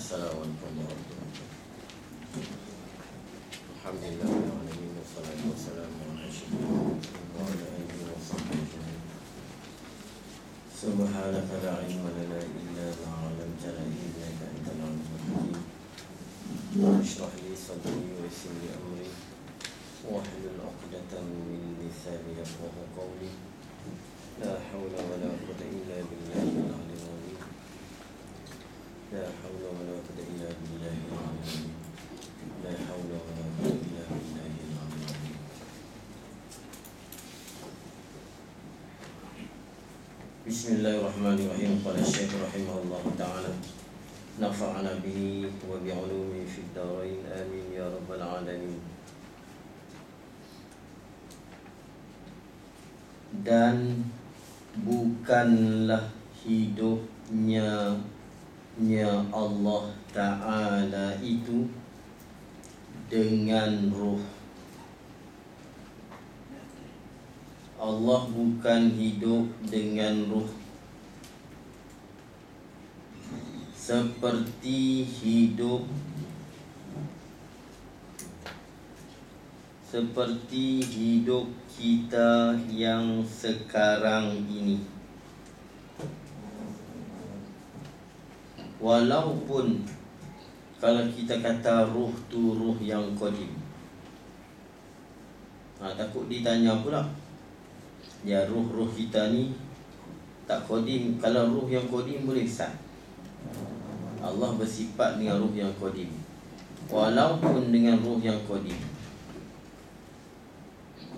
Assalamualaikum warahmatullahi wabarakatuh. Alhamdulillahirrahmanirrahim. Wassalatu wassalamu ala asyrafil mursalin wa ala alihi wa sahbihi ajma'in. Subhanaka la ilma lana illa ma 'allamtana innaka antal alimul hakim. Ishrah li sadri wa yassir li amri wahlul 'uqdatam min lisani yafqahu qawli. La hawla wa la quwwata illa billahil aliyyil azim. La hawla wa la quwwata illa billahil aliyyil azim. La hawla wa la quwwata illa billahil aliyyil azim. Bismillahirrahmanirrahim. Qala Syekh rahimahullah ta'ala, nafa'ana bihi wa bi'ulumi fid darain, amin ya rabbal alamin. Dan bukanlah hidupnya Allah Ta'ala itu dengan ruh. Allah bukan hidup dengan ruh seperti hidup kita yang sekarang ini. Walaupun kalau kita kata ruh tu ruh yang qadim, takut ditanya pula, ya ruh-ruh kita ni tak qadim. Kalau ruh yang qadim boleh sah. Allah bersifat dengan ruh yang qadim, walaupun dengan ruh yang qadim.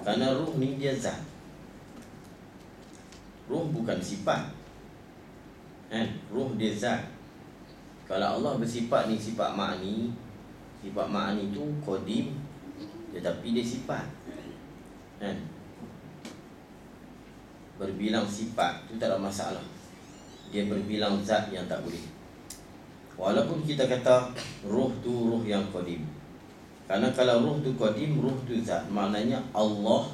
Kerana ruh ni dia zat. Ruh bukan sifat, ruh dia zat. Kalau Allah bersifat ni sifat ma'ani, sifat ma'ani tu qadim, tetapi dia sifat, berbilang sifat tu tak ada masalah. Dia berbilang zat yang tak boleh. Walaupun kita kata ruh tu ruh yang qadim, karena kalau ruh tu qadim, ruh tu zat, maknanya Allah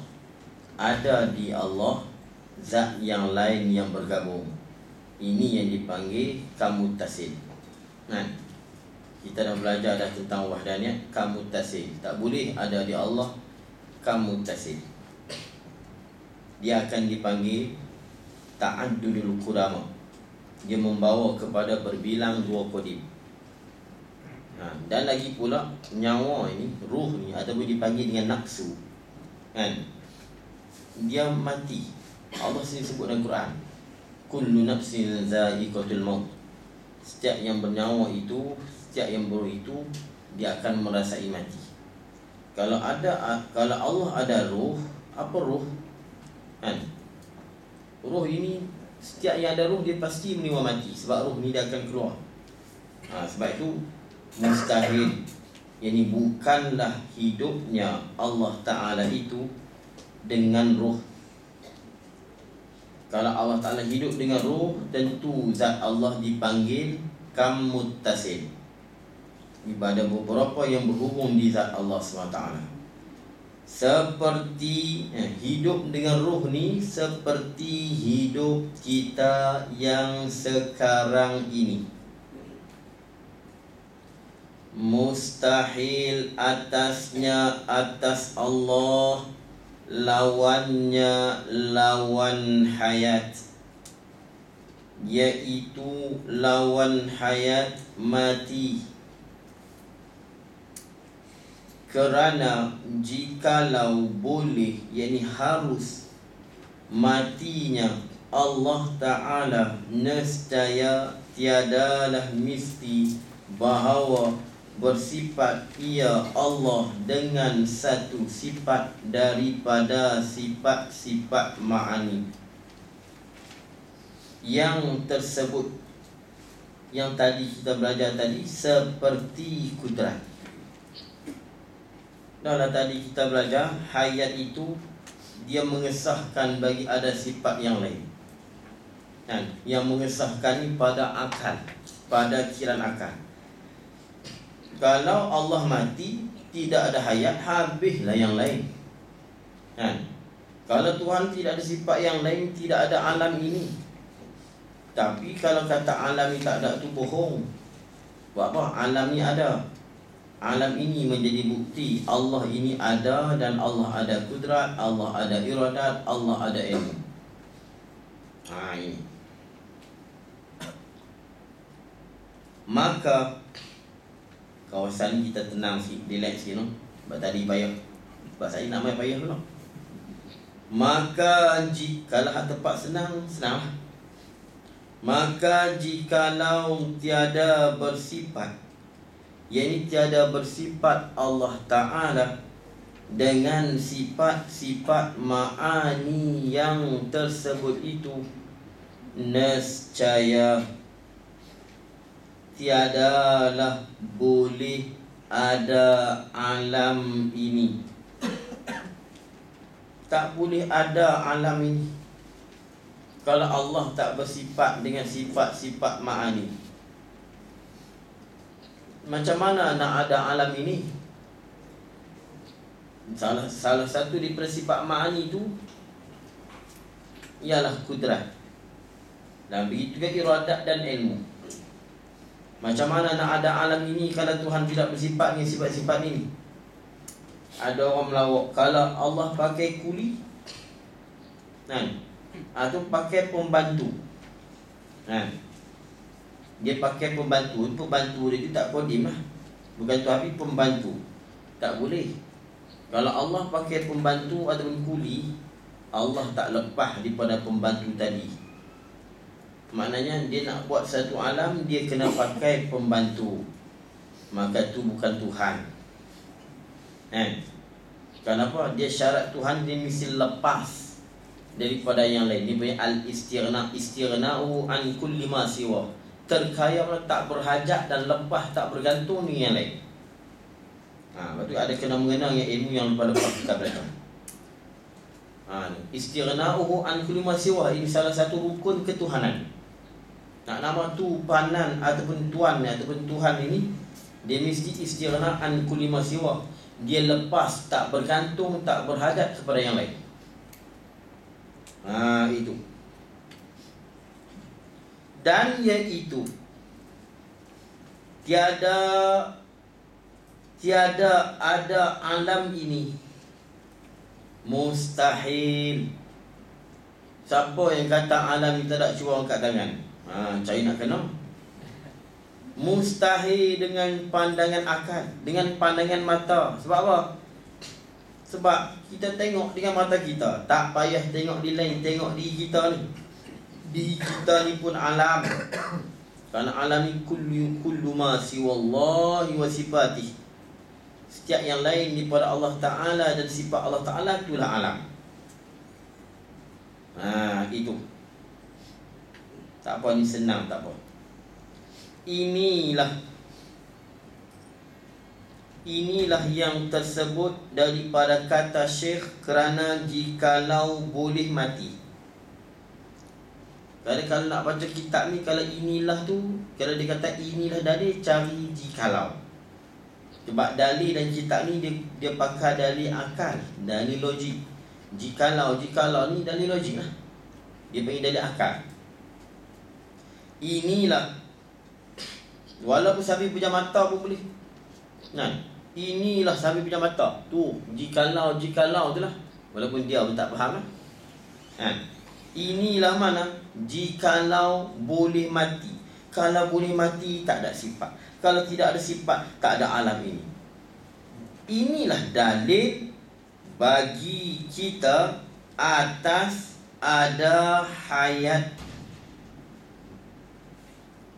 ada di Allah zat yang lain yang bergabung. Ini yang dipanggil kamutasil. Kita dah belajar dah tentang wahdaniyat, kamutasil. Tak boleh ada di Allah kamutasil. Dia akan dipanggil ta'addudul qudama. Dia membawa kepada berbilang dua qadim. Dan lagi pula nyawa ini, ruh ni, ataupun dipanggil dengan nafsu, dia mati. Allah sendiri sebut dalam Quran, kullu nafsin za'iqatul maut. Setiap yang bernyawa itu, setiap yang berruh itu, dia akan merasai mati. Kalau Allah ada ruh, apa ruh? Ruh ini, setiap yang ada ruh dia pasti menimpa mati, sebab ruh ni dia akan keluar. Sebab itu mustahil, yakni bukanlah hidupnya Allah Ta'ala itu dengan ruh. Kalau Allah Ta'ala hidup dengan ruh, tentu zat Allah dipanggil kammuttasil. Ada beberapa yang berhubung di zat Allah SWT. Seperti hidup dengan ruh ni, seperti hidup kita yang sekarang ini. Mustahil atasnya, atas Allah, lawannya lawan hayat, yaitu lawan hayat mati. Kerana jikalau boleh, yakni harus matinya Allah Ta'ala, nescaya tiadalah mesti bahawa bersifat ia Allah dengan satu sifat daripada sifat-sifat ma'ani yang tersebut, yang tadi kita belajar tadi, seperti kudrat. Dahlah tadi kita belajar hayat itu dia mengesahkan bagi ada sifat yang lain, yang mengesahkan ni pada akal, pada kiran akal. Kalau Allah mati, tidak ada hayat, habislah yang lain. Kalau Tuhan tidak ada sifat yang lain, tidak ada alam ini. Tapi kalau kata alam ni tak ada tu bohong. Buat apa? Alam ni ada. Alam ini menjadi bukti Allah ini ada, dan Allah ada kudrat, Allah ada iradat, Allah ada ilmu. Ini. Maka kawasan ni kita tenang sikit, relax sikit, no? Sebab tadi payah. Sebab saya nak main payah dulu. Maka jikalau tempat senang, senanglah. Maka jikalau tiada bersifat, yakni tiada bersifat Allah Ta'ala dengan sifat-sifat ma'ani yang tersebut itu, nescaya tiadalah boleh ada alam ini. Tak boleh ada alam ini kalau Allah tak bersifat dengan sifat-sifat ma'ani. Macam mana nak ada alam ini? Salah satu daripada sifat ma'ani itu ialah kudrat, dan begitu juga iradat dan ilmu. Macam mana nak ada alam ini kalau Tuhan tidak bersifat dengan sifat-sifat ini? Ada orang melawak, kalau Allah pakai kuli, atau pakai pembantu, dia pakai pembantu dia tu tak kodim lah, bukan tu habis pembantu, tak boleh. Kalau Allah pakai pembantu ataupun kuli, Allah tak lepas daripada pembantu tadi. Maknanya dia nak buat satu alam, dia kena pakai pembantu, maka tu bukan Tuhan. Kenapa? Dia syarat Tuhan dia mesti lepas daripada yang lain. Dia punya al-istirna'u an kulli ma siwa. Terkaya, tak berhajat dan lepas, tak bergantung dengan yang lain. Lepas tu ada kena mengenal yang ilmu yang lepas-lepas kita belajar. Istirna'u an kulli ma siwa, ini salah satu rukun ketuhanan. Nama Tuhanan ataupun Tuhan ataupun Tuhan ini, dia mesti istirna' an kulli ma siwa. Dia lepas, tak bergantung, tak berhajat kepada yang lain. Itu. Dan iaitu tiada ada alam ini mustahil. Siapa yang kata alam ini tak ada, cuba angkat tangan. Cari nak kena. Mustahil dengan pandangan akal, dengan pandangan mata. Sebab apa? Sebab kita tengok dengan mata kita, tak payah tengok di lain, tengok di kita ni. Di kita ni pun alam. Kerana alam ni kullu ma siwallahi wa sifatih. Setiap yang lain daripada Allah Ta'ala dan sifat Allah Ta'ala, itulah alam. Itu. Tak apa, ni senang, tak apa. Inilah yang tersebut daripada kata Syekh, kerana jikalau boleh mati. Kalau nak baca kitab ni, kalau inilah tu, kalau dia kata inilah dalil, cari jikalau. Sebab dalil dan kitab ni dia pakai dalil akal, dalil logik. Jikalau ni dalil logik lah. Dia panggil dalil akal. Inilah, walaupun sambil pejam mata pun boleh. Inilah sambil pejam mata. Tu, jikalau tu lah. Walaupun dia pun tak faham lah. Inilah mana? Jikalau boleh mati. Kalau boleh mati, tak ada sifat. Kalau tidak ada sifat, tak ada alam ini. Inilah dalil bagi kita atas ada hayat.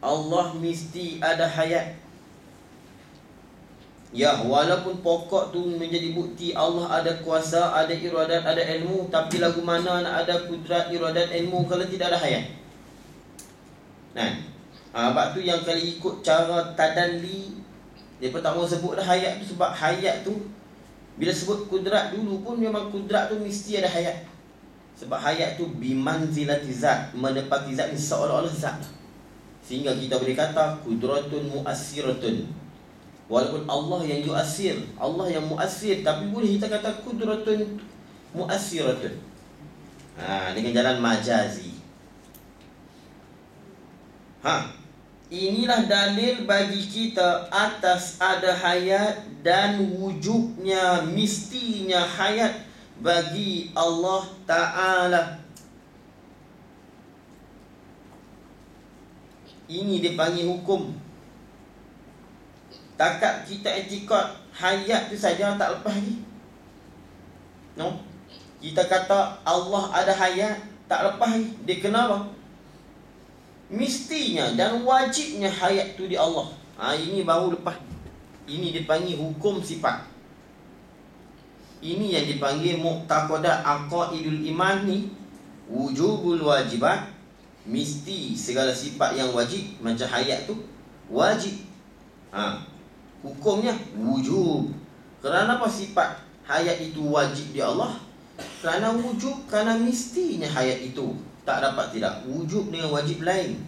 Allah mesti ada hayat. Ya, walaupun pokok tu menjadi bukti Allah ada kuasa, ada iradat, ada ilmu, tapi lagu mana nak ada kudrat, iradat, ilmu kalau tidak ada hayat? Sebab tu yang kalau ikut cara tadalli, dia pun tak mau sebut dah hayat tu. Sebab hayat tu, bila sebut kudrat dulu pun memang kudrat tu mesti ada hayat. Sebab hayat tu bimanzilati zat, menepati zat ni seolah-olah zat. Sehingga kita boleh kata kudratun muassiratun. Walaupun Allah yang yuassir, Allah yang muassir, tapi boleh kita kata kudratun muassiratun. Dengan jalan majazi. inilah dalil bagi kita atas ada hayat dan wujudnya, mestinya hayat bagi Allah Ta'ala. Ini dipanggil hukum. Takat kita etikad hayat tu saja tak lepas lagi. No? Kita kata Allah ada hayat, tak lepas lagi. Dia kenapa? Mestinya dan wajibnya hayat tu di Allah. Ini baru lepas. Ini dipanggil hukum sifat. Ini yang dipanggil muqtaqadat aqaidul iman ni. Wujubul wajibat, mesti segala sifat yang wajib macam hayat tu wajib. Hukumnya wujub. Kerana apa sifat hayat itu wajib di Allah? Kerana wujub, kerana mestinya hayat itu. Tak dapat tidak. Wujub dengan wajib lain.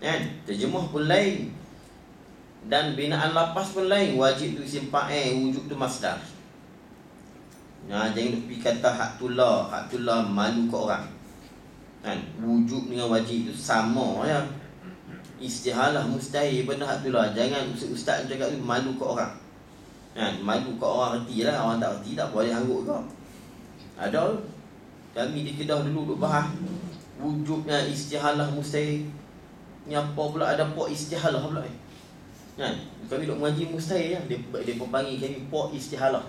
Kan? Terjemah pun lain. Dan binaan lapas pun lain. Wajib tu isim fa'il, wujub tu masdar. Jangan lupa kata haktullah. Haktullah malu ke orang. Kan? Wujud dengan wajib tu sama ya. Istihalah mustahil benda haktullah. Jangan ustaz cakap tu malu ke orang. Kan? Malu ke orang reti lah. Orang tak reti tak boleh hangguk kau. Ada kami di Kedah dulu duk bahas wujudnya istihalah mustahil. Ni apa pula ada pok istihalah pula ni. Kan? Kami duk mengaji mustahil ya. Dia panggil kami pok istihalah.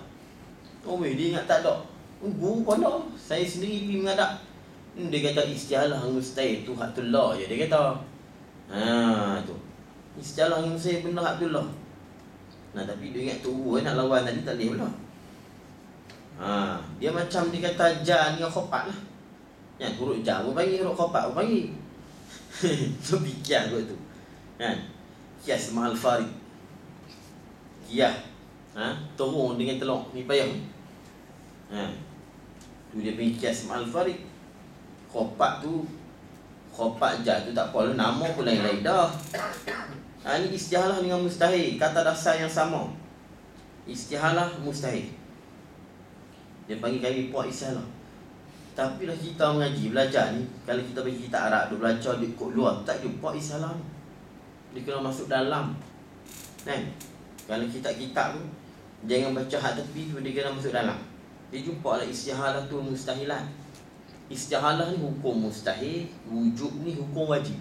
Oh dia ingat tak ada. Guru pun ada. Saya sendiri pergi mengadap. Dia kata istihalah mustahil tu haktullah je dia kata. Tu. Istihalah mustahil benda haktullah. Tapi dia ingat tu nak lawan tadi tak boleh pula. Dia macam dia kata ja dengan khopat lah. Yang huruf ja pun panggil, huruf khopat pun panggil. So fikir kot tu. Kan? Kias mahal farid. Kiyah. Turun dengan telur ni payah. Tu dia panggil kias mahal farid. Khopat tu, khopat ja tu tak apa, nama pun lain-lain dah. Ni istihalah dengan mustahil, kata dasar yang sama. Istihalah mustahil. Dia panggil kami puak istihalah. Tapi lah kita mengaji, belajar ni, kalau kita bagi kitab Arab tu belajar di kod luar, tak jumpa istihalah ni. Dia kena masuk dalam. Kan? Kalau kitab-kitab tu, jangan baca hak tepi tu, dia kena masuk dalam. Dia jumpa lah istihalah tu mustahilat. Istihalah ni hukum mustahil, wujub ni hukum wajib.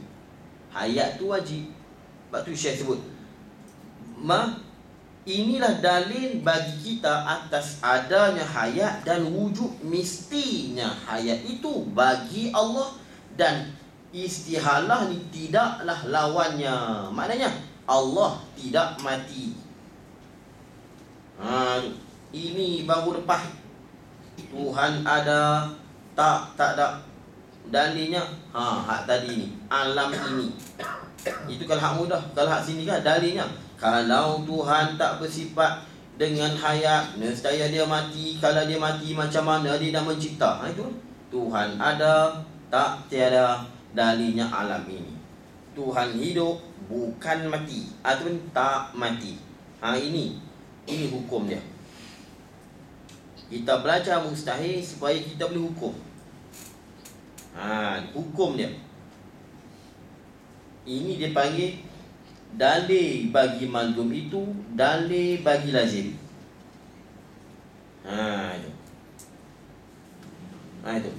Hayat tu wajib. Sebab tu Syekh sebut, inilah dalil bagi kita atas adanya hayat dan wujud mestinya hayat itu bagi Allah, dan istihalah ni tidaklah lawannya. Maknanya Allah tidak mati. Ini baru lepas. Tuhan ada, tak ada. Dalilnya hak tadi ni, alam ini. Itu kalau hak mudah. Kalau hak sini kan dalilnya, kalau Tuhan tak bersifat dengan hayat, nescaya dia mati. Kalau dia mati, macam mana dia dah mencipta? Itu Tuhan ada, tak tiada. Dalilnya alam ini. Tuhan hidup, bukan mati, ataupun tak mati. Ini hukum dia. Kita belajar mustahil supaya kita boleh hukum. Hukum dia. Ini dia panggil dalil bagi malzum itu, dalil bagi lazim. Itu.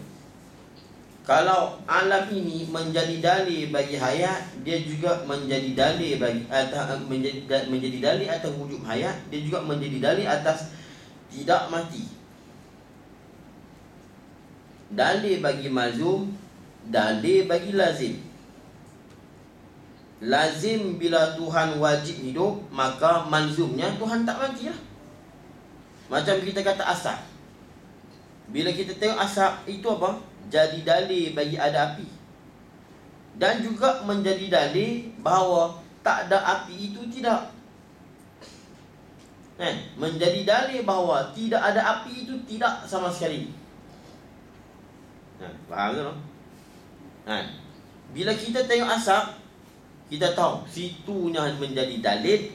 Kalau alam ini menjadi dalil bagi hayat, dia juga menjadi dalil bagi menjadi dalil atas wujud hayat, dia juga menjadi dalil atas tidak mati. Dalil bagi malzum, dalil bagi lazim. Lazim bila Tuhan wajib hidup, maka malzumnya Tuhan tak mati lah. Macam kita kata asap. Bila kita tengok asap, itu apa? Jadi dalil bagi ada api. Dan juga menjadi dalil bahawa tak ada api itu tidak. Menjadi dalil bahawa tidak ada api itu tidak sama sekali. Faham tak? Bila kita tengok asap, kita tahu situnya menjadi dalil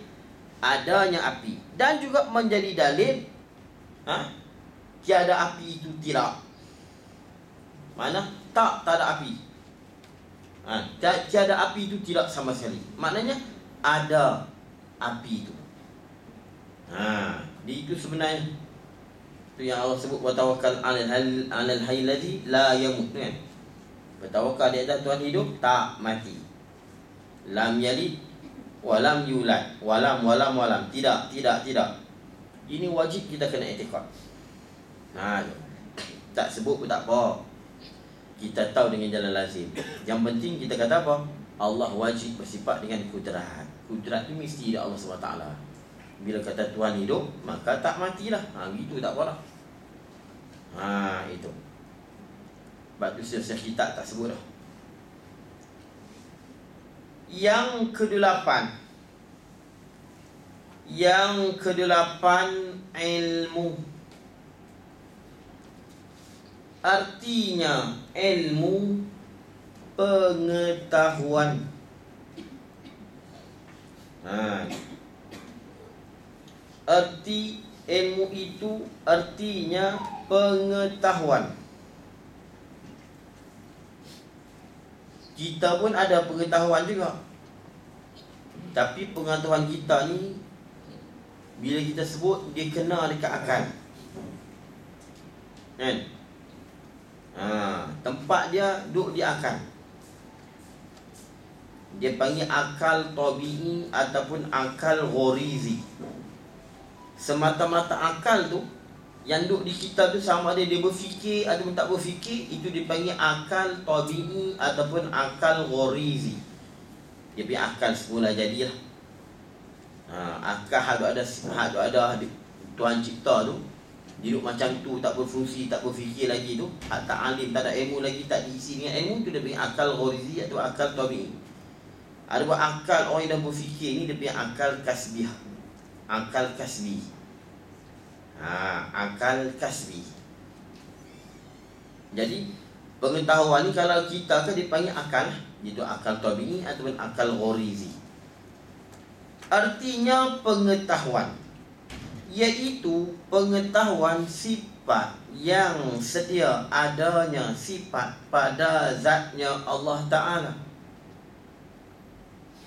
adanya api. Dan juga menjadi dalil tiada api itu tidak. Mana? Tak ada api. Tiada api itu tidak sama sekali. Maknanya ada api itu. Itu sebenarnya itu yang Allah sebut watawakkal 'alal hayy ladzi la yamut, kan? Bertawakal di atas Tuhan hidup tak mati. Lam yalid walam yulad, walam. Tidak. Ini wajib kita kena i'tiqad. Tak sebut pun tak apa. Kita tahu dengan jalan lazim. Yang penting kita kata apa? Allah wajib bersifat dengan kudrat. Kudrat itu mesti dari Allah SWT. Bila kata Tuhan hidup, maka tak matilah. Gitu tak apalah. Itu. Sebab tu setiap kitab tak sebut dah. Yang kedelapan, ilmu. Artinya ilmu pengetahuan. Arti ilmu itu artinya pengetahuan. Kita pun ada pengetahuan juga. Tapi pengetahuan kita ni bila kita sebut, dia kena dekat akal, kan? Tempat dia duduk di akal. Dia panggil akal tabi'i ataupun akal ghorizi. Semata-mata akal tu yang duduk di kita tu, sama ada dia berfikir ataupun tak berfikir, itu dipanggil akal tabi'i ataupun akal ghorizi. Dia punya akal semula jadilah. Akal ada Tuhan cipta tu, dia duduk macam tu, tak berfungsi, tak berfikir lagi tu, tak alim, tak ada ilmu lagi, tak diisi dengan ilmu tu, dia punya akal ghorizi atau akal tabi'i. Ada buat akal orang yang dah berfikir ni, dia punya akal kasbih. Akal kasbi. Akal kasbi. Jadi pengetahuan ni kalau kita kan dipanggil akal, iaitu akal tabi'i ataupun akal ghorizi. Artinya pengetahuan, iaitu pengetahuan sifat yang sedia adanya sifat pada zatnya Allah Ta'ala,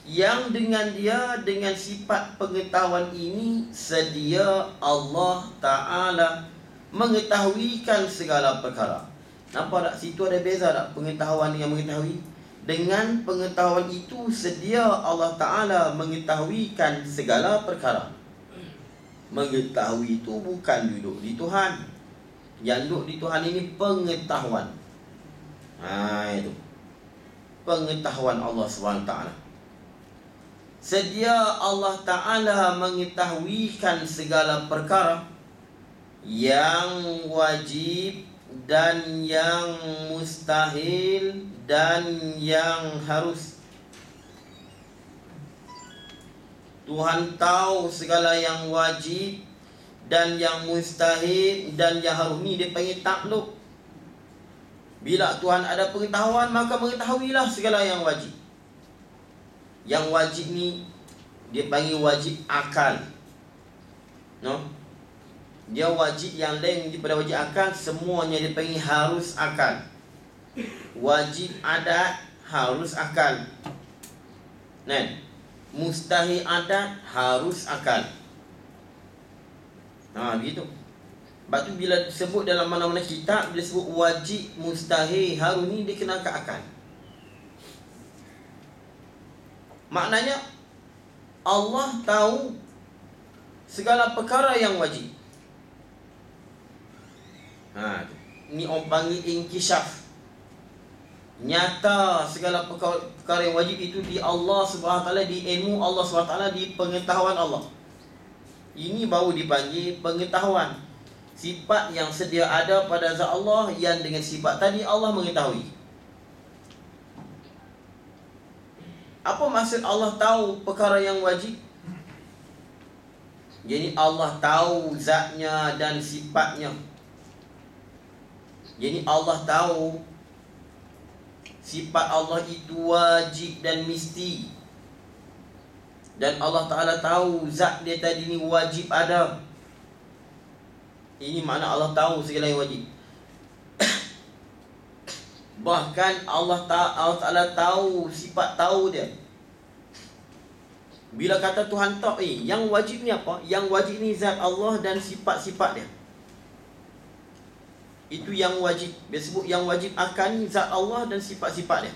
yang dengan sifat pengetahuan ini sedia Allah Ta'ala mengetahuikan segala perkara. Nampak tak? Situ ada beza tak? Pengetahuan dengan mengetahui. Dengan pengetahuan itu sedia Allah Ta'ala mengetahuikan segala perkara. Mengetahui itu bukan duduk di Tuhan. Yang duduk di Tuhan ini pengetahuan. Itu pengetahuan Allah SWT. Sedia Allah Ta'ala mengetahuikan segala perkara yang wajib dan yang mustahil dan yang harus. Tuhan tahu segala yang wajib dan yang mustahil dan yang harus. Ni dia panggil takluk. Bila Tuhan ada pengetahuan, maka mengetahuilah segala yang wajib. Yang wajib ni dia panggil wajib akal. Dia wajib yang lain daripada wajib akal, semuanya dia panggil harus akal. Wajib adat harus akal. Mustahil adat harus akal. Begitu. Sebab tu bila sebut dalam mana-mana kitab, bila sebut wajib, mustahil, harus, ni dia kena ke akal. Maknanya Allah tahu segala perkara yang wajib. Ni orang panggil inkishaf. Nyata segala perkara yang wajib itu di Allah SWT, di ilmu Allah SWT, di pengetahuan Allah. Ini baru dipanggil pengetahuan. Sifat yang sedia ada pada zat Allah, yang dengan sifat tadi Allah mengetahui. Apa maksud Allah tahu perkara yang wajib? Jadi Allah tahu zatnya dan sifatnya. Jadi Allah tahu sifat Allah itu wajib dan mesti. Dan Allah Ta'ala tahu zat dia tadi ni wajib ada. Ini makna Allah tahu segala yang wajib. Bahkan Allah Ta'ala tahu sifat tahu dia. Bila kata Tuhan tahu, yang wajib ni apa? Yang wajib ni zat Allah dan sifat-sifat dia. Itu yang wajib. Dia sebut yang wajib akan ni zat Allah dan sifat-sifat dia.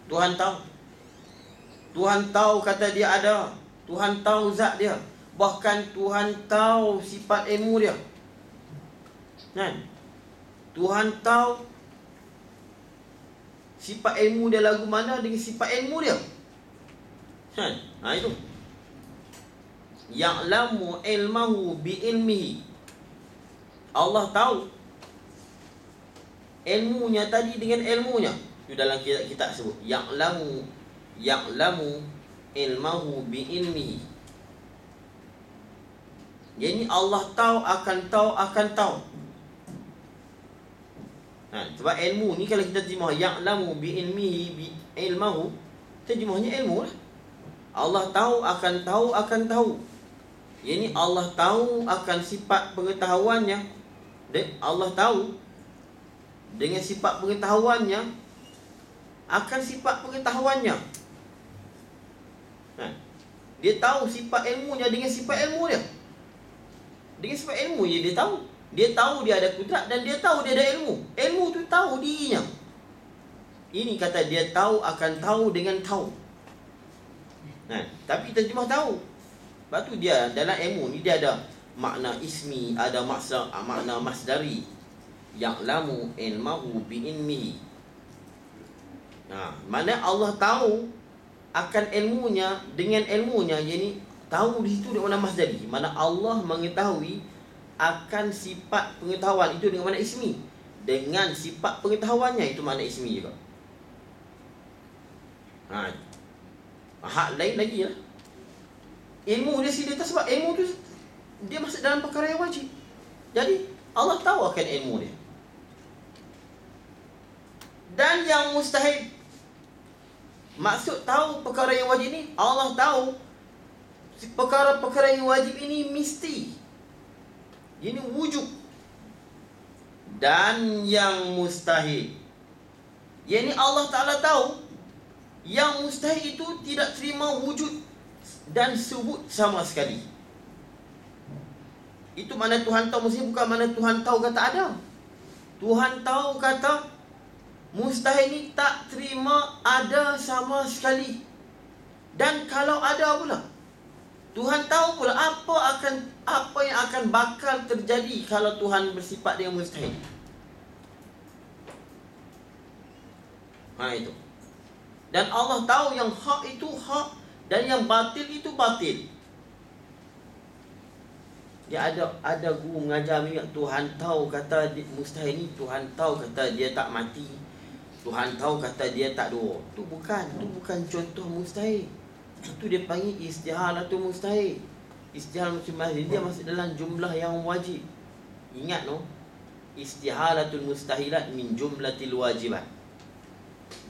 Tuhan tahu. Tuhan tahu kata dia ada. Tuhan tahu zat dia. Bahkan Tuhan tahu sifat ilmu dia. Kan? Tuhan tahu sifat ilmu dia lagu mana dengan sifat ilmu dia. Kan? Itu. Ya'lamu ilmahu bi ilmihi. Allah tahu ilmunya tadi dengan ilmunya. Itu dalam kitab sebut ya'lamu ilmahu bi ilmihi. Jadi Allah tahu akan tahu. Sebab ilmu ni kalau kita terjemah ya'lamu bi ilmihi bi ilmahu, terjemahnya ilmu lah. Allah tahu akan tahu. Ini Allah tahu akan sifat pengetahuannya. Allah tahu dengan sifat pengetahuannya akan sifat pengetahuannya. Dia tahu sifat ilmunya dengan sifat ilmu dia. Dengan sifat ilmu dia tahu. Dia tahu dia ada kudrat dan dia tahu dia ada ilmu. Ilmu tu tahu dirinya. Ini kata dia tahu akan tahu dengan tahu. Tapi terjemah tahu. Sebab tu dia dalam ilmu ni dia ada makna ismi, ada makna masdari. Ya'lamu ilmahu bi ilmihi. Mana Allah tahu akan ilmunya dengan ilmunya. Jadi tahu di situ dengan mana masdari. Mana Allah mengetahui akan sifat pengetahuan itu dengan mana ismi. Dengan sifat pengetahuannya itu makna ismi juga. Hak lain lagi lah. Ilmu dia sendiri sebab ilmu tu dia masuk dalam perkara yang wajib. Jadi Allah tahu akan ilmu dia. Dan yang mustahil, maksud tahu perkara yang wajib ni, Allah tahu perkara-perkara yang wajib ini mesti. Ini wujud. Dan yang mustahil, yakni Allah Ta'ala tahu yang mustahil itu tidak terima wujud dan subut sama sekali. Itu mana Tuhan tahu mesti, bukan mana Tuhan tahu kata ada. Tuhan tahu kata mustahil ni tak terima ada sama sekali. Dan kalau ada pula, Tuhan tahu pula apa yang akan bakal terjadi kalau Tuhan bersifat dengan mustahil. Itu. Dan Allah tahu yang hak itu hak dan yang batil itu batil. Dia ada guru mengajar minyak, Tuhan tahu kata mustahil ni, Tuhan tahu kata dia tak mati, Tuhan tahu kata dia tak doa. Itu bukan contoh mustahil. Itu dia panggil istihalatul mustahil. Istihalatul mustahil dia masuk dalam jumlah yang wajib. Ingat istihalatul mustahilat min jumlatil wajibat.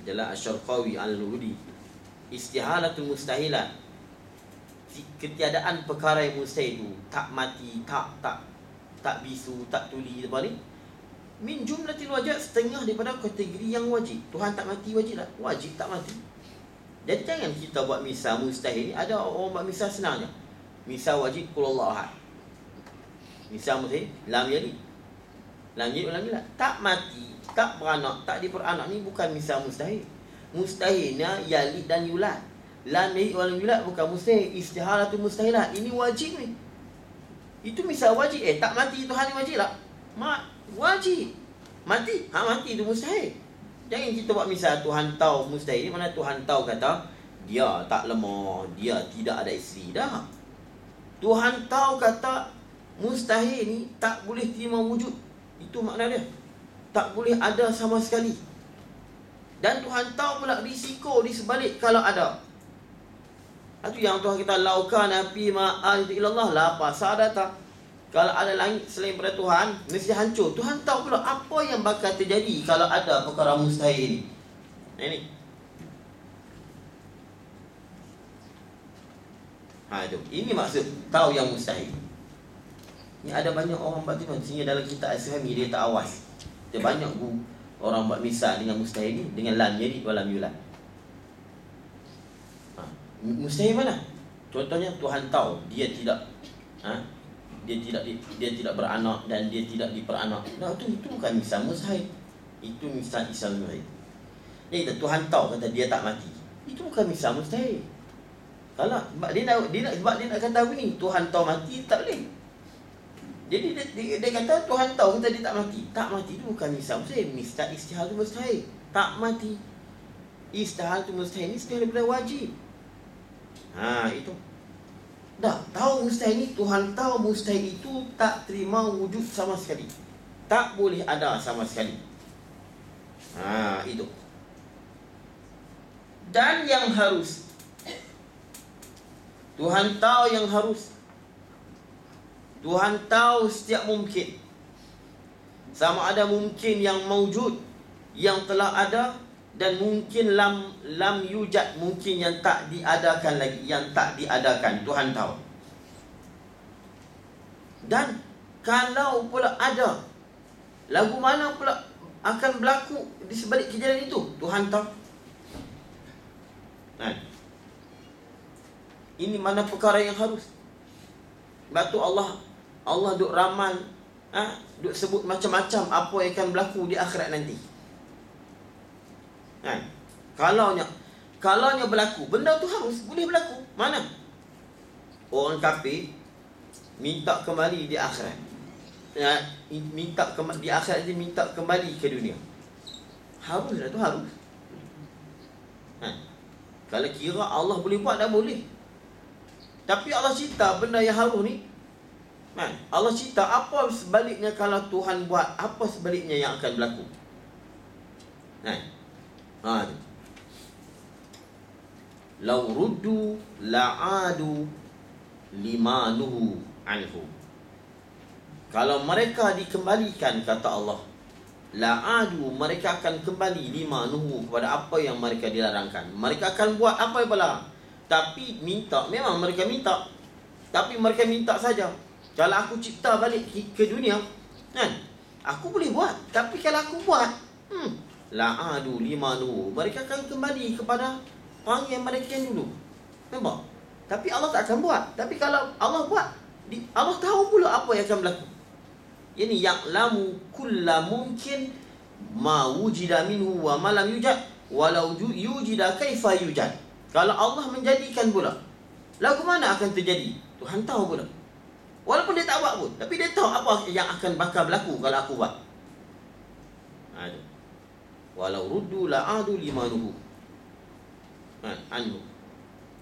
Dalam Asy-Syarqawi Al-Luhudi, istihalatul mustahilat, ketiadaan perkara yang mustahil itu, tak mati, tak bisu, tak tuli, apa ni, min jumlatil wajib, setengah daripada kategori yang wajib. Tuhan tak mati wajib tak? Wajib tak mati. Jadi jangan kita buat misal mustahil ni. Ada orang buat misal senangnya. Misal wajib qul Allahu ahad. Misal mustahil lam yalid. Lam yalid lam yulad. Tak mati, tak beranak, tak diperanak ni bukan misal mustahil. Mustahilnya yalid dan yulad. Lam yalid wa lam yulad bukan mustahil. Istihalatul mustahilat. Ini wajib ni. Itu misal wajib. Tak mati Tuhan ni wajib tak? Wajib. Mati. Mati itu mustahil. Jangan kita buat misal Tuhan tahu mustahil. Mana Tuhan tahu kata dia tak lemah, dia tidak ada isteri. Dah. Tuhan tahu kata mustahil ni tak boleh terima wujud. Itu makna dia. Tak boleh ada sama sekali. Dan Tuhan tahu pula risiko di sebalik kalau ada. Itu yang Tuhan kita laukan api ma'al ilallah la fasadata. Kalau ada langit selain pada Tuhan, mesti hancur. Tuhan tahu pula apa yang bakal terjadi kalau ada perkara mustahil ni. Ini. Itu. Ini maksud tahu yang mustahil. Ni ada banyak orang batin sehingga dalam kitab As-Sahmi dia tak awas. Dia banyak orang buat misal dengan mustahil ni dengan lam yalid wa lam yulad. Mustahil mana? Contohnya Tuhan tahu dia tidak dia tidak beranak dan dia tidak diperanak. Nah, itu bukan misal mustahil. Itu misal mustahil. Jadi Tuhan tahu kata dia tak mati. Itu bukan misal mustahil. Kalau sebab dia nak kata apa ni? Tuhan tahu mati tak boleh. Jadi dia kata Tuhan tahu kata dia tak mati. Tak mati itu bukan misal mustahil. Misal istihal tu mustahil. Tak mati. Istihal tu mustahil ni sekali daripada wajib. Itu. Dah tahu mustahil ni, Tuhan tahu mustahil itu tak terima wujud sama sekali. Tak boleh ada sama sekali. Itu. Dan yang harus, Tuhan tahu yang harus. Tuhan tahu setiap mungkin. Sama ada mungkin yang mawjud, yang telah ada, dan mungkin lam yujad, mungkin yang tak diadakan lagi, yang tak diadakan. Tuhan tahu. Dan kalau pula ada, lagu mana pula akan berlaku di sebalik kejadian itu, Tuhan tahu. Ini mana perkara yang harus. Sebab tu Allah duk ramal, duk sebut macam-macam apa yang akan berlaku di akhirat nanti. Kalaunya berlaku, benda tu harus boleh berlaku. Mana? Orang kafir minta kembali di akhirat. Di akhirat dia minta kembali ke dunia. Haruslah tu harus. Kalau kira Allah boleh buat, dah boleh. Tapi Allah cerita benda yang harus ni. Allah cerita apa sebaliknya kalau Tuhan buat, apa sebaliknya yang akan berlaku. Lau ruddu la'adu limanuhu anhu. Kalau mereka dikembalikan, kata Allah, la'adu, mereka akan kembali limanuhu, kepada apa yang mereka dilarangkan. Mereka akan buat apa yang berlarang. Tapi minta, memang mereka minta, tapi mereka minta saja. Kalau aku cipta balik ke dunia, aku boleh buat. Tapi kalau aku buat, la'adu limanuhu, mereka akan kembali kepada panggil mereka yang dulu. Nampak? Tapi Allah tak akan buat. Tapi kalau Allah buat, Allah tahu pula apa yang akan berlaku. Ini ya'lamu kulla mungkin ma wujida minhu wa ma lam yujad walau yujida kaifa yujad. Kalau Allah menjadikan pula, lagu mana akan terjadi, Tuhan tahu pula. Walaupun dia tak buat pun, tapi dia tahu apa yang akan bakal berlaku kalau aku buat. Walau ruddu la'adu limanuhu anhu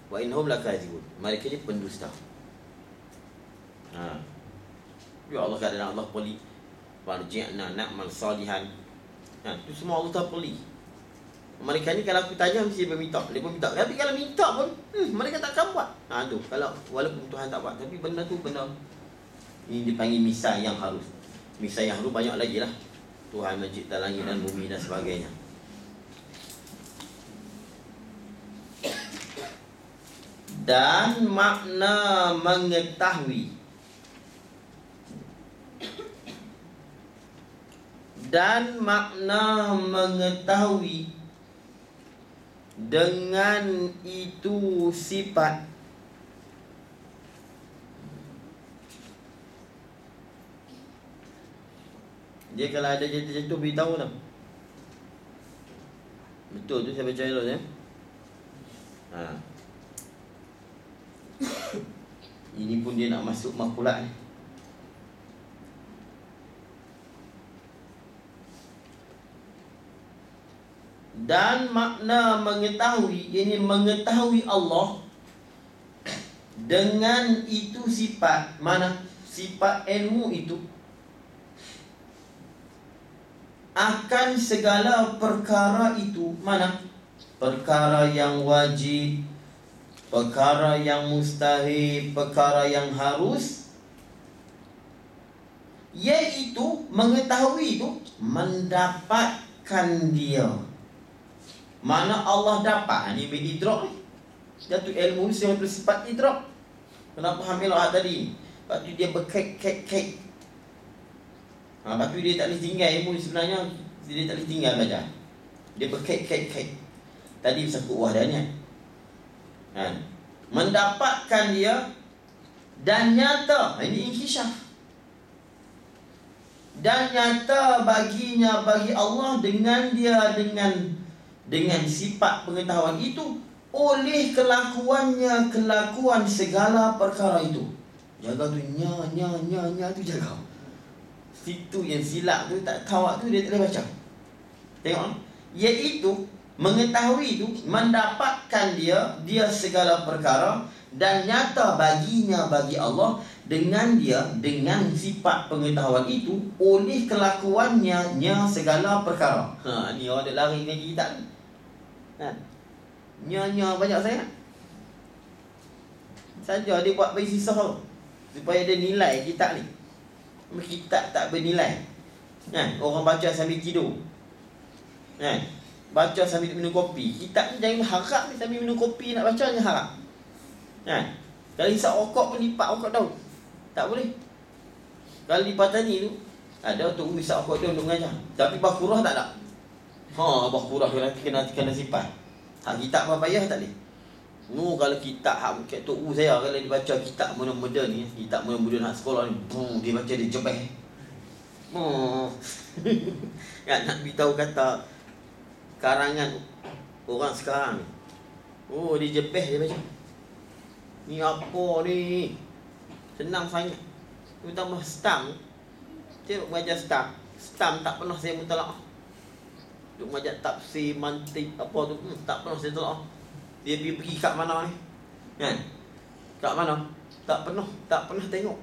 wa innahum lakazibun. Mereka ni pendusta. Ya Allah, kadang Allah peli farji'na na'mal salihan. Itu semua Allah tak peli. Mereka ni kalau aku tanya mesti dia minta. Dia pun minta. Tapi kalau minta pun mereka tak akan buat. Tu kalau walaupun Tuhan tak buat, tapi benda tu benda ini dipanggil misal yang harus. Misal yang harus banyak lagi lah. Tuhan mencipta langit dan bumi dan sebagainya. Dan makna mengetahui. Dan makna mengetahui, dengan itu sifat. Dia kalau ada jatuh-jatuh beritahu lah. Betul tu saya baca dulu ya. Ini pun dia nak masuk makulat ni. Dan makna mengetahui, ini mengetahui Allah dengan itu sifat. Mana? Sifat ilmu itu akan segala perkara itu. Mana? Perkara yang wajib, perkara yang mustahil, perkara yang harus. Iaitu mengetahui itu mendapatkan dia. Mana Allah dapat, ini idrak ni. Jatuh ilmu ni semua bersifat idrak. Kenapa hamil ayat tadi? Lepas tu dia berkait-kait-kait. Lepas tu dia tak boleh tinggal ilmu ni sebenarnya. Dia tak boleh tinggal belajar. Dia berkait-kait-kait. Tadi pasal kuah dah ni kan. Mendapatkan dia dan nyata, ini inkisyaf, dan nyata baginya, bagi Allah, dengan dia, dengan sifat pengetahuan itu, oleh kelakuannya, kelakuan segala perkara itu. Jaga tu, nya tu jaga. Situ yang silap tu, tak tahu tu, dia tak boleh baca. Tengok, iaitu mengetahui itu, mendapatkan dia segala perkara, dan nyata baginya, bagi Allah, dengan dia, dengan sifat pengetahuan itu, oleh kelakuannya, segala perkara. Ni orang dia lari dengan kitab ni kan? Nya banyak sangat saja dia buat bagi sisah supaya dia nilai kitab ni. Kitab tak bernilai kan? Orang baca sambil tidur kan? Baca sambil minum kopi. Kitab ni jangan harap ni sambil minum kopi nak baca, jangan harap kan? Kalau hisap rokok pun lipat rokok daun, tak boleh. Kalau di Patani tu ada tu hisap rokok daun untuk mengajar, tapi Bakurah tak ada. Bakurah kena simpan. Hak kitab apa payah tak boleh. Kalau kitab hak Tok U saya, kalau dia baca kitab muda-muda ni, kitab muda-muda nak sekolah ni, dia baca dia jebeh. Kan nak beritahu kata karangan orang sekarang ni. Dia jebeh dia baca. Ni apa ni? Senang sangat. Terutama stam. Saya belajar stam. Stam tak pernah saya mutalaah. Duk belajar tafsir, mantik apa tu, tak pernah saya tolak. Dia pergi kat mana ni? Kan? Kat mana? Tak pernah tengok.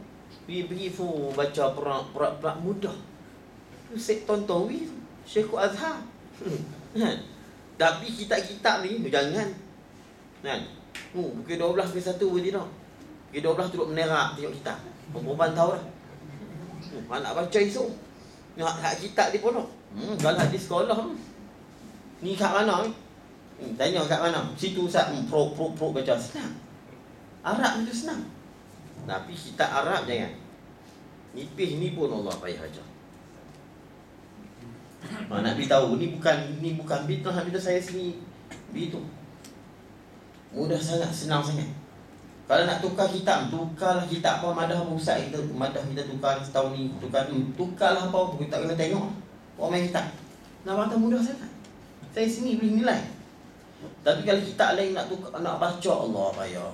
Pergi baca perak mudah. Tu Syekh Tontowi, Syekhul Azhar. Kan? Tapi kitab-kitab ni jangan. Kan? Pukul 12 ke 1 pun tidak. Pukul 12 duduk menerak tengok kitab. Perempuan tahu dah. Anak baca esok. Hak kitab di pondok. Kalau di sekolah ni kat mana ni? Tanya kat mana? Situ Ustaz pro baca senang. Arab itu senang. Tapi kitab Arab jangan. Nipis ni pun Allah payah ajar. Nak beritahu ni bukan bid'ah saya sendiri. Begitu. Mudah sangat, senang sangat. Kalau nak tukar kitab, tukarlah kitab apa madah Ustaz kita, madah kita tukar setahun ni, tukarlah apa kita kena tengok orang main kitab. Nak baca mudah sangat. Saya sini boleh nilai. Tapi kalau kitab lain nak tukar, nak baca, Allah payah.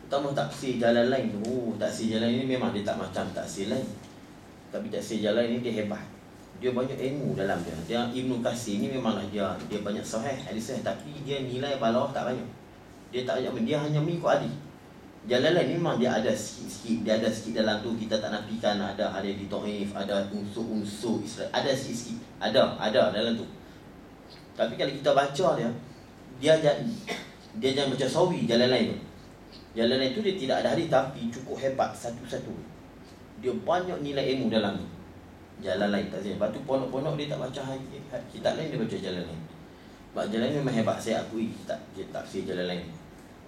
Pertama tafsir jalan lain tu. Tafsir jalan ni memang dia tak macam tafsir lain. Tapi tafsir jalan ni dia hebat. Dia banyak ilmu dalam dia. Dia Ibnu Katsir ni memanglah dia banyak sahih, hadis sahih, tapi dia nilai balawah tak banyak. Dia tak banyak, dia hanya mengikut hadis. Jalan lain memang dia ada sikit dalam tu, kita tak nafikan ada di dhaif, ada unsur-unsur Israel, ada sikit, ada dalam tu. Tapi kalau kita baca dia jangan baca sawi jalan lain tu. Jalan lain tu dia tidak ada hadis tapi cukup hebat satu-satu. Dia banyak nilai ilmu dalam tu. Jalan lain tak sini. Lepas tu pondok-pondok dia tak baca kitab lain, dia baca jalan lain. Sebab jalan lain memang hebat, saya akui kita tafsir jalan lain.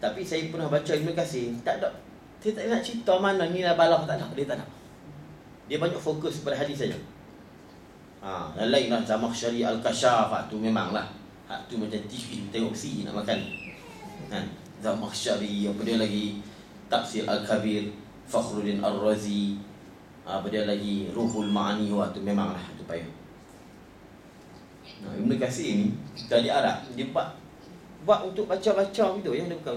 Tapi saya pernah baca Ibnu Katsir, tak ada. Saya tak nak cerita mana nilai balah, tak ada. Dia tak ada. Dia banyak fokus pada hadis saja. Yang lain lah, Zamakhsyari Al-Kashaf, tu memanglah. Tu macam TV tengok si nak makan. Zamakhsyari, apa dia lagi? Tafsir Al-Kabir, Fakhruddin Ar-Razi, apa dia lagi? Ruhul Ma'ani, tu memanglah, tu payah. Ibnu Katsir ni dari Arab, dia buat untuk baca-baca gitu ya, dia bukan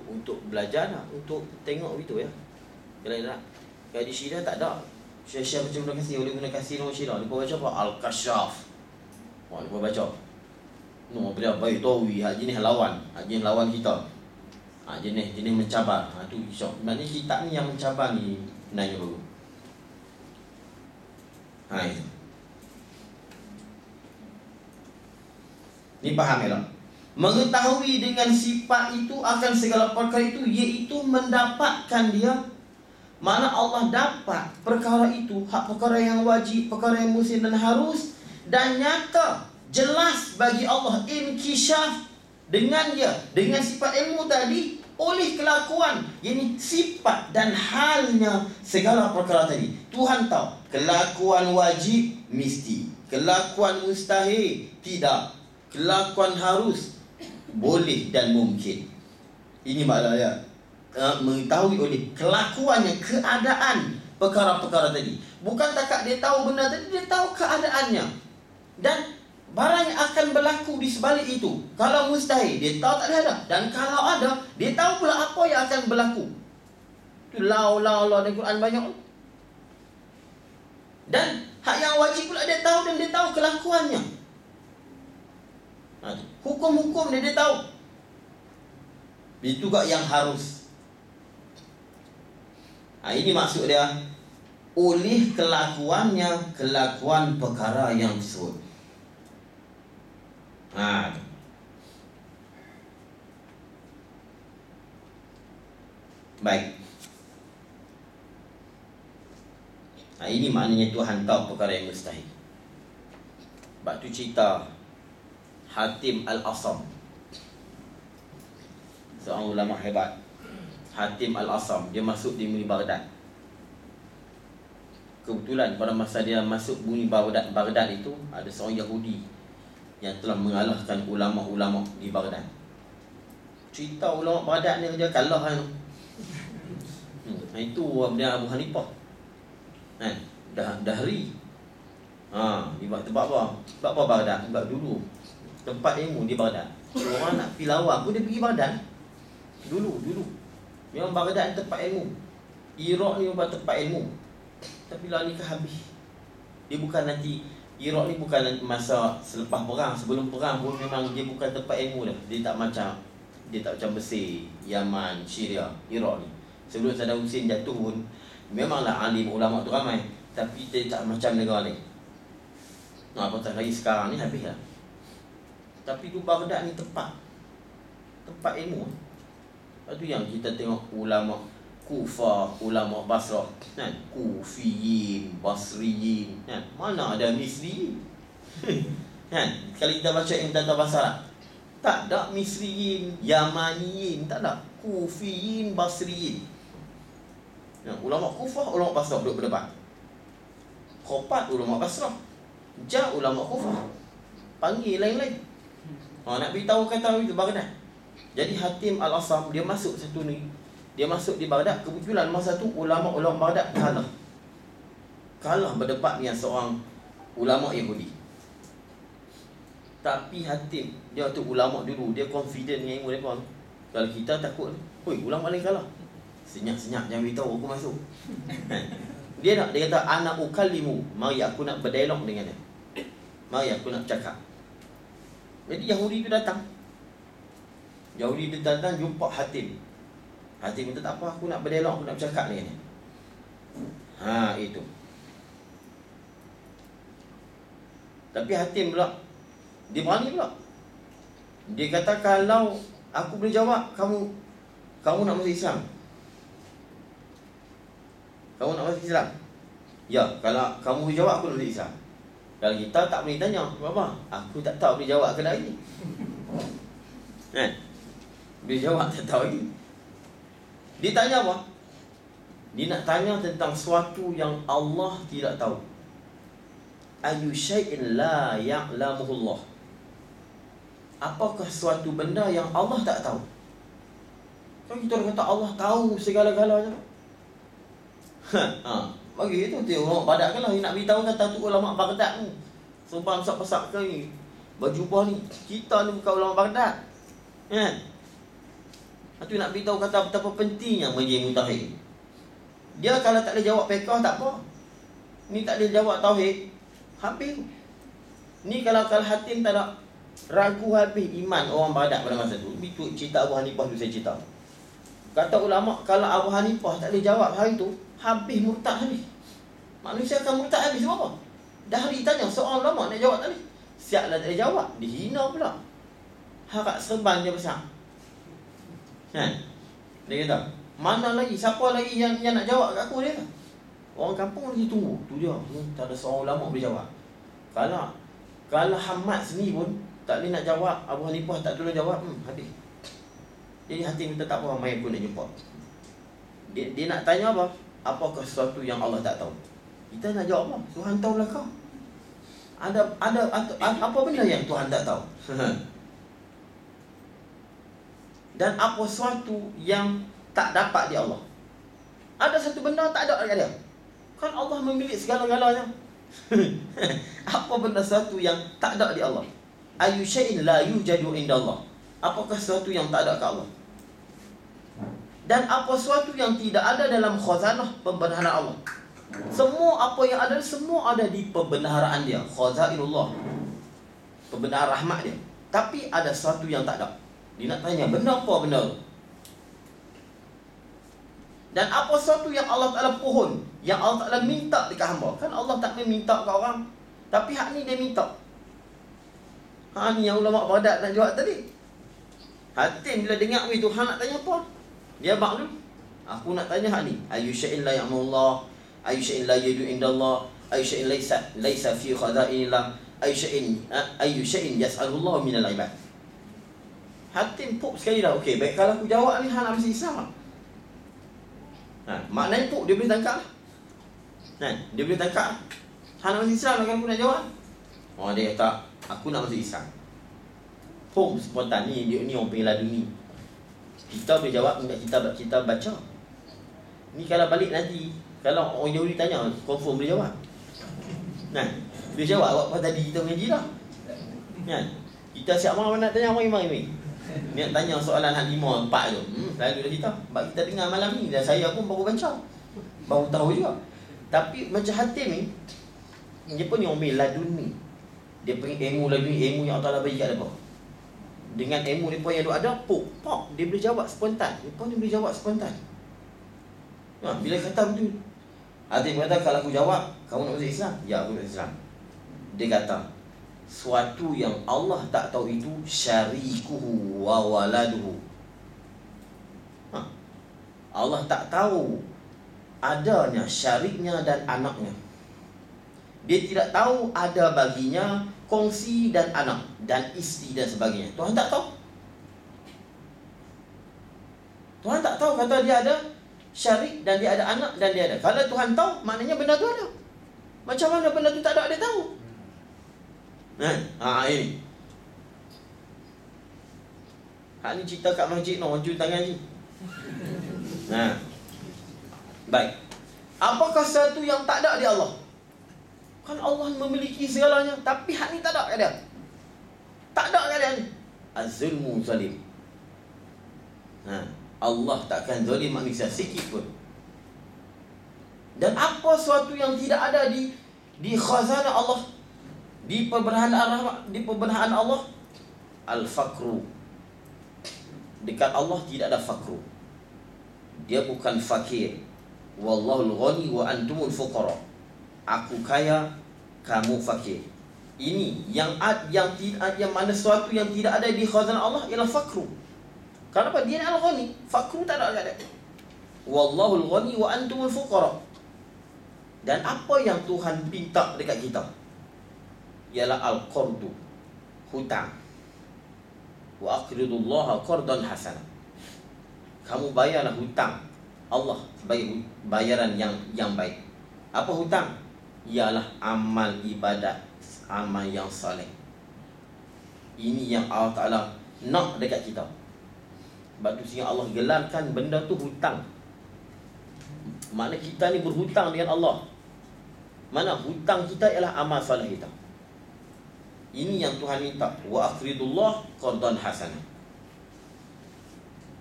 untuk belajar lah, untuk tengok gitu ya. Kalau di Syirah tak ada. Syekh baca Ibnu Katsir, oleh Ibnu Katsir orang Syirah, dia baca apa? Al-Kashaf. Dia baca. Dia baik tawi, jenis lawan kita. Jenis mencabar. Tu syok. Maknanya kitab ni yang mencabar ni nanya baru. Itu. Ni faham ya? Mengetahui dengan sifat itu akan segala perkara itu, iaitu mendapatkan dia. Mana Allah dapat perkara itu, hak perkara yang wajib, perkara yang mesti dan harus, dan nyata, jelas bagi Allah, inkisyaf dengan dia, dengan sifat ilmu tadi, oleh kelakuan, yakni sifat dan halnya segala perkara tadi. Tuhan tahu kelakuan wajib mesti, Kelakuan mustahil, tidak. Kelakuan harus, boleh dan mungkin. Ini maknanya mengetahui oleh kelakuannya, keadaan perkara-perkara tadi. Bukan takat dia tahu benda tadi, dia tahu keadaannya dan barang yang akan berlaku di sebalik itu. Kalau mustahil, dia tahu tak ada. Dan kalau ada, dia tahu pula apa yang akan berlaku. Itu law dalam Quran banyak. Dan hak yang wajib pula dia tahu, dan dia tahu kelakuannya. Hukum-hukum dia tahu. Itu juga yang harus. Ini maksud dia, oleh kelakuannya, kelakuan perkara yang tersebut. Baik. Ini maknanya Tuhan tahu perkara yang mustahil. Sebab tu cerita Hatim Al-Asam, seorang ulama hebat. Hatim Al-Asam, dia masuk di bumi Baghdad. Kebetulan pada masa dia masuk bumi Baghdad itu, ada seorang Yahudi yang telah mengalahkan ulama-ulama di Baghdad. Cerita ulama Baghdad ni dia kalah kan. Itu dia Abu Hanifah. Dahri. Sebab apa? Sebab apa Baghdad? Sebab dulu tempat ilmu di Baghdad. Orang nak pergi lawan pun dia pergi Baghdad. Dulu memang Baghdad tempat ilmu. Iraq ni memang tempat ilmu. Tapi lah ni habis. Dia bukan nanti, Iraq ni bukan masa selepas perang. Sebelum perang pun memang dia bukan tempat ilmu dah. Dia tak macam Mesir, Yaman, Syria, Iraq ni. Sebelum Saddam Hussein jatuh pun memanglah alim ulama tu ramai, tapi dia tak macam negara lain. Apatah lagi sekarang ni habis lah. Tapi tu Baghdad ni tempat ilmu. Itu yang kita tengok ulama Kufah, ulama Basrah, kan? Kufiyin, Basriyin, kan? Mana ada Misriyin? Kan? Kalau kita baca yang tentang bahasa Arab, tak ada Misriyin, Yamaniyin, tak ada. Kufiyin, Basriyin. Ulama Kufah, ulama Basrah duduk berdepan. Khopat ulama Basrah, ulama Kufah. Panggil lain-lain. Nak beritahu kata itu Baghdad. Jadi Hatim Al-Asam, dia masuk satu ni. Dia masuk di Baghdad. Kebetulan masa tu ulama-ulama Baghdad kalah berdebat dengan seorang ulama Yahudi. Tapi Hatim, dia tu ulama dulu, dia confident dengan ilmu mereka. Kalau kita takut, ulama lain kalah, senyap-senyap, jangan beritahu aku masuk. Dia kata, ana ukallimu, mari aku nak berdialog dengan dia. Mari aku nak cakap. Jadi Yahudi tu datang. Jumpa Hatim. Hatim kata, tak apa, aku nak berdialog, aku nak bercakap dengan dia. Itu. Tapi Hatim pula, dia berani pula. Dia kata, kalau aku boleh jawab, kamu nak masuk Islam? Kamu nak masuk Islam? Ya, kalau kamu boleh jawab, aku nak masuk Islam. Kalau kita tak boleh tanya, apa? Aku tak tahu boleh jawab ke lagi. Kan? Boleh jawab tak tahu lagi. Dia tanya apa? Dia nak tanya tentang sesuatu yang Allah tidak tahu. Ayu syai'in la ya'lamuhullah. Apakah suatu benda yang Allah tak tahu? Kan kita kata Allah tahu segala-galanya. Bagi itu dia orang Baghdad kan lah nak beritahu kata tu ulama Baghdad ni. Sumpah masak-masak ke ni, berjubah ni, kita ni bukan ulama Baghdad. Kan? Itu nak beritahu kata betapa pentingnya majlis mutahid. Dia kalau tak boleh jawab fiqh tak apa. Ni tak boleh jawab tauhid, habis. Ni kalau Hatim tak ada ragu habis iman orang Baghdad pada masa tu. Itu cerita Abu Hanifah tu saya cerita. Kata ulama, kalau Abu Hanifah tak boleh jawab hari tu, habis murtad habis. Manusia akan murtad habis. Sebab apa? Dahri tanya seorang ulama nak jawab tadi, siaplah tak boleh jawab, dihina pula. Harap serban dia besar. Kan? Dia kata, mana lagi, siapa lagi yang nak jawab kat aku, dia kata. Orang kampung lagi tunggu. Tu je, tak ada seorang ulama boleh jawab. Kalau Hamad sendiri pun tak boleh nak jawab, Abu Hanifah tak tolong jawab, habis. Jadi Hatim minta tak apa, mai aku nak jumpa. Dia nak tanya apa? Apakah sesuatu yang Allah tak tahu? Kita nak jawab apa? Tuhan tahulah kau. Apa benda yang Tuhan tak tahu? Dan apa sesuatu yang tak dapat di Allah? Ada satu benda tak ada dekat dia. Kan Allah memiliki segala-galanya. Apa benda sesuatu yang tak ada di Allah? Ayu syai'in la yujadu indallah. Apakah sesuatu yang tak ada kat Allah? Dan apa sesuatu yang tidak ada dalam khazanah pembenaran Allah? Semua apa yang ada, semua ada di pembenaran dia, khazainullah, pembenaran rahmat dia. Tapi ada sesuatu yang tak ada. Dia nak tanya, benda apa benda tu? Dan apa sesuatu yang Allah Ta'ala pohon, yang Allah Ta'ala minta dekat hamba? Kan Allah tak minta ke orang, tapi hak ni dia minta. Ni yang ulama Baghdad nak jawab tadi. Hatim bila dengar Tuhan nak tanya apa, dia maklum. Aku nak tanya hak ni. Ayu syai'in la ya'mullah, ayu syai'in la yadu indallah, ayu syai'in laisa fi khazainillah, ayu syai'in yas'alullah minal ibad. Hatim puk sekali dah. Okey, baik, kalau aku jawab ni hang nak mesti Islam. Maknanya puk dia boleh tangkap. Dia boleh tangkap. Hang nak mesti Islam kalau aku nak jawab. Dia kata, aku nak masuk Islam. Puk spontan ni, dia ni orang panggil laduni. Kita boleh jawab, kita baca. Ni kalau balik nanti, kalau orang Yahudi tanya, confirm boleh jawab. Dia jawab apa tadi kita mengaji dah. Kita siap mana nak tanya orang imam ni. Ni nak tanya soalan hak 5, 4 tu. Lalu dah kita. Sebab kita dengar malam ni, dan saya pun baru baca. Baru tahu juga. Tapi macam Hatim ni, dia pun ni orang laduni. Dia panggil ilmu laduni, ilmu yang Allah Ta'ala bagi kat dia. Dengan ilmu dia pun yang ada, pok, dia boleh jawab spontan. Dia pun boleh jawab spontan. Bila kata betul, Hatim kata, kalau aku jawab, kamu nak masuk Islam? Ya, aku nak masuk Islam. Dia kata, suatu yang Allah tak tahu itu syarikuhu wa waladuhu. Allah tak tahu adanya syariknya dan anaknya. Dia tidak tahu ada baginya kongsi dan anak dan isteri dan sebagainya. Tuhan tak tahu. Tuhan tak tahu, kata dia ada syarik dan dia ada anak dan dia ada. Kalau Tuhan tahu, maknanya benda tu ada. Macam mana benda tu tak ada, dia tahu. Ini. Hak ni cerita kat masjid no, cuci tangan je. Baik. Apakah sesuatu yang tak ada di Allah? Kan Allah memiliki segalanya, tapi hak ni tak ada kat dia. Tak ada kat dia ni. Az-zulmu zalim. Allah takkan zalim manusia sikit pun. Dan apa sesuatu yang tidak ada di khazanah Allah, di pembenaran Allah, al-fakru. Dekat Allah tidak ada fakru. Dia bukan fakir. Wallahul ghani wa antumul fuqara. Aku kaya, kamu fakir. Ini yang mana sesuatu yang tidak ada di khazanah Allah ialah fakru. Kenapa? Dia al-ghani, fakru tak ada kat dia. Wallahul ghani wa antumul fuqara. Dan apa yang Tuhan minta dekat kita ialah al-qardu, hutang. Wa aqridullaha qardan hasanah. Kamu bayarlah hutang Allah sebagai bayaran yang baik. Apa hutang? Ialah amal ibadat, amal yang saleh. Ini yang Allah Ta'ala nak dekat kita. Sebab tu sehingga Allah gelarkan benda tu hutang. Makna kita ni berhutang dengan Allah. Mana hutang kita ialah amal saleh kita. Ini yang Tuhan minta. Wa aqridullah qardan hasanah.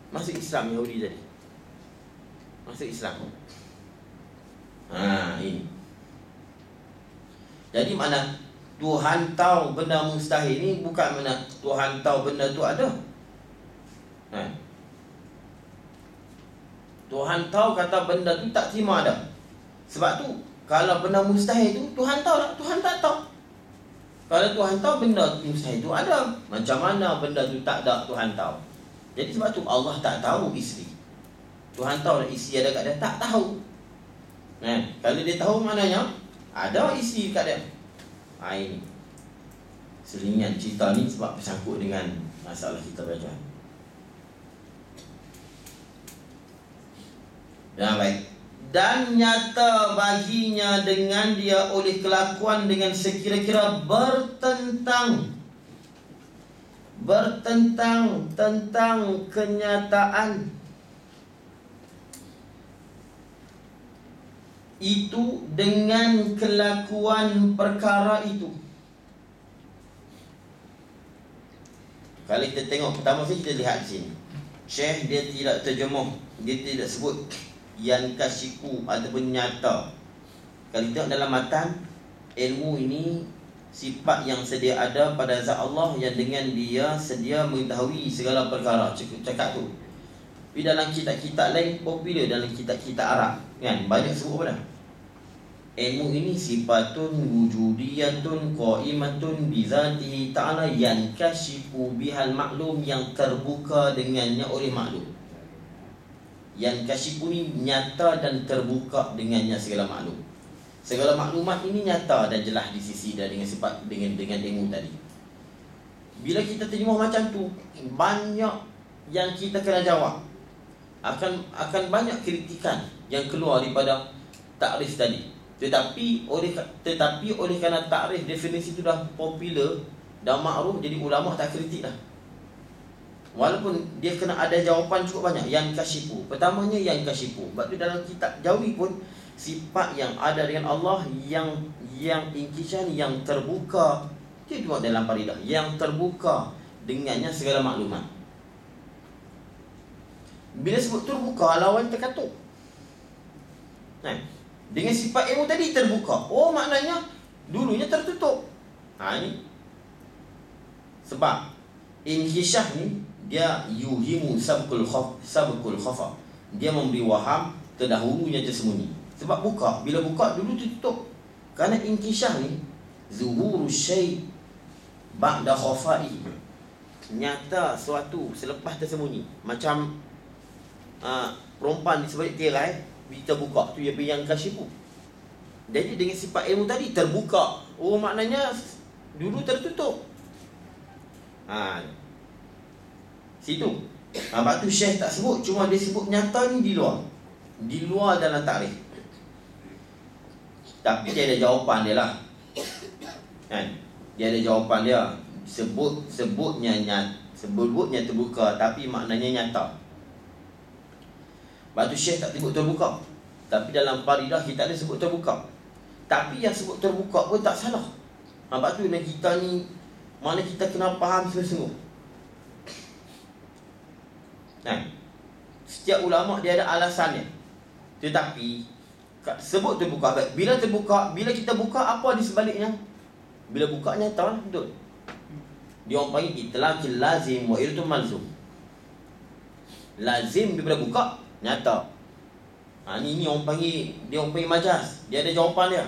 Masuk Islam Yahudi tadi. Masuk Islam. Ini. Jadi mana Tuhan tahu benda mustahil ni bukan mana Tuhan tahu benda tu ada. Tuhan tahu kata benda tu tak terima ada. Sebab tu kalau benda mustahil tu Tuhan tahu tak? Tuhan tak tahu. Kalau Tuhan tahu benda mustahil tu ada, macam mana benda tu tak ada Tuhan tahu. Jadi sebab tu Allah tak tahu isteri. Tuhan tahu isteri ada kat dia, tak tahu. Kalau dia tahu maknanya ada isteri kat dia. Ini selingan cerita ni sebab bersangkut dengan masalah kita belajar. Baik. dan nyata baginya dengan dia oleh kelakuan dengan sekira-kira bertentang tentang kenyataan itu dengan kelakuan perkara itu. Kalau kita tengok pertama sekali, kita lihat di sini, Syekh dia tidak terjemuh, dia tidak sebut yang kasyifu ataupun nyata. Kalau kita tengok dalam matan, ilmu ini sifat yang sedia ada pada zat Allah, yang dengan dia sedia mengetahui segala perkara. Cakap tu. Tapi dalam kitab-kitab lain popular, dalam kitab-kitab Arab kan, banyak sebut apa dah? Ilmu ini sifatun wujudiyatun qaimatun bizatihi ta'ala yankashifu bihal maklum, yang terbuka dengannya oleh maklum. Yankashifu ni nyata dan terbuka dengannya segala maklum. Segala maklumat ini nyata dan jelas di sisi dia dengan sifat dengan ilmu tadi. Bila kita terjemah macam tu, banyak yang kita kena jawab. Akan banyak kritikan yang keluar daripada takrif tadi. Tetapi oleh kerana takrif definisi itu dah popular, dah makruf, jadi ulama tak kritik dah. Walaupun dia kena ada jawapan cukup banyak. Yang kasyifu, pertamanya yang kasyifu. Sebab tu dalam kitab Jawi pun, sifat yang ada dengan Allah yang inkisyan, yang terbuka. Dia tengok dalam Faridah, yang terbuka dengannya segala maklumat. Bila sebut terbuka, lawan terkatuk. Dengan sifat ilmu tadi terbuka. Oh, maknanya dulunya tertutup. Ini sebab inhisyah ni dia yuhimu sabqul khafa. Dia memberi waham terdahulunya tersembunyi. Sebab buka, bila buka dulu tertutup. Kerana inhisyah ni zuhuru syai' ba'da khafa'i. Nyata suatu selepas tersembunyi. Macam perempuan di sebalik tirai, kita buka tu yang kasyifu. Jadi dengan sifat ilmu tadi terbuka. Oh, maknanya dulu tertutup. Situ. Sebab tu Syekh tak sebut, cuma dia sebut nyata ni di luar. Di luar dalam takrif. Tapi dia ada jawapan dia lah. Dia ada jawapan dia. Sebutnya terbuka, tapi maknanya nyata. Sebab tu Syekh tak sebut terbuka. Tapi dalam Faridah kita ada sebut terbuka. Tapi yang sebut terbuka pun tak salah. Sebab tu kita ni, mana kita kena faham sungguh-sungguh. Setiap ulama dia ada alasannya. Tetapi sebut terbuka. Bila kita buka, apa di sebaliknya? Bila buka nyata lah, betul. Dia orang panggil itlaqil lazim wa irtum malzum. Lazim bila buka nyata. Ini orang panggil majaz. Dia ada jawapan dia.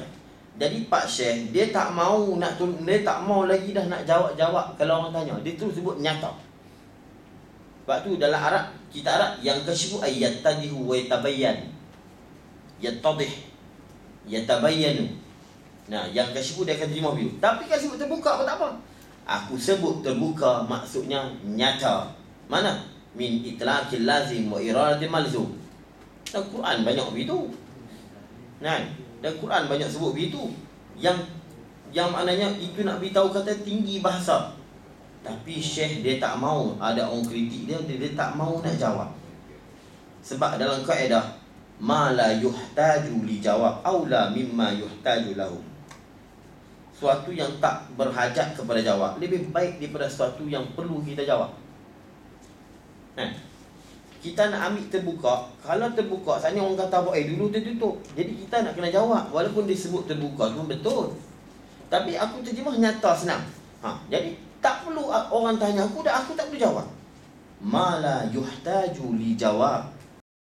Jadi Pak Syekh dia tak mau lagi dah nak jawab kalau orang tanya. Dia terus sebut nyata. Sebab tu dalam Arab, kita Arab, yang kasyifu ayat tadihu wa yatabayyan. Yattadih, yatabayyanu. Yang kasyifu dia akan terima view. Tapi kalau sebut terbuka pun tak apa. Aku sebut terbuka maksudnya nyata. Mana? Min itlaqil lazim wa iradatil malzum. Dan Quran banyak begitu. Dan Quran banyak sebut begitu. Yang maknanya itu nak beritahu kata tinggi bahasa. Tapi Syekh dia tak mau, ada orang kritik dia tak mau nak jawab. Sebab dalam kaedah ma la yuhtaju li jawab aula mimma yuhtaju lahu. Suatu yang tak berhajat kepada jawab lebih baik daripada suatu yang perlu kita jawab. Kita nak ambil terbuka. Kalau terbuka, seandainya orang kata apa, dulu tertutup, jadi kita nak kena jawab. Walaupun disebut terbuka tu betul, tapi aku terjemah nyata, senang. Jadi tak perlu orang tanya aku tak perlu jawab. Ma la yuhtaju li jawab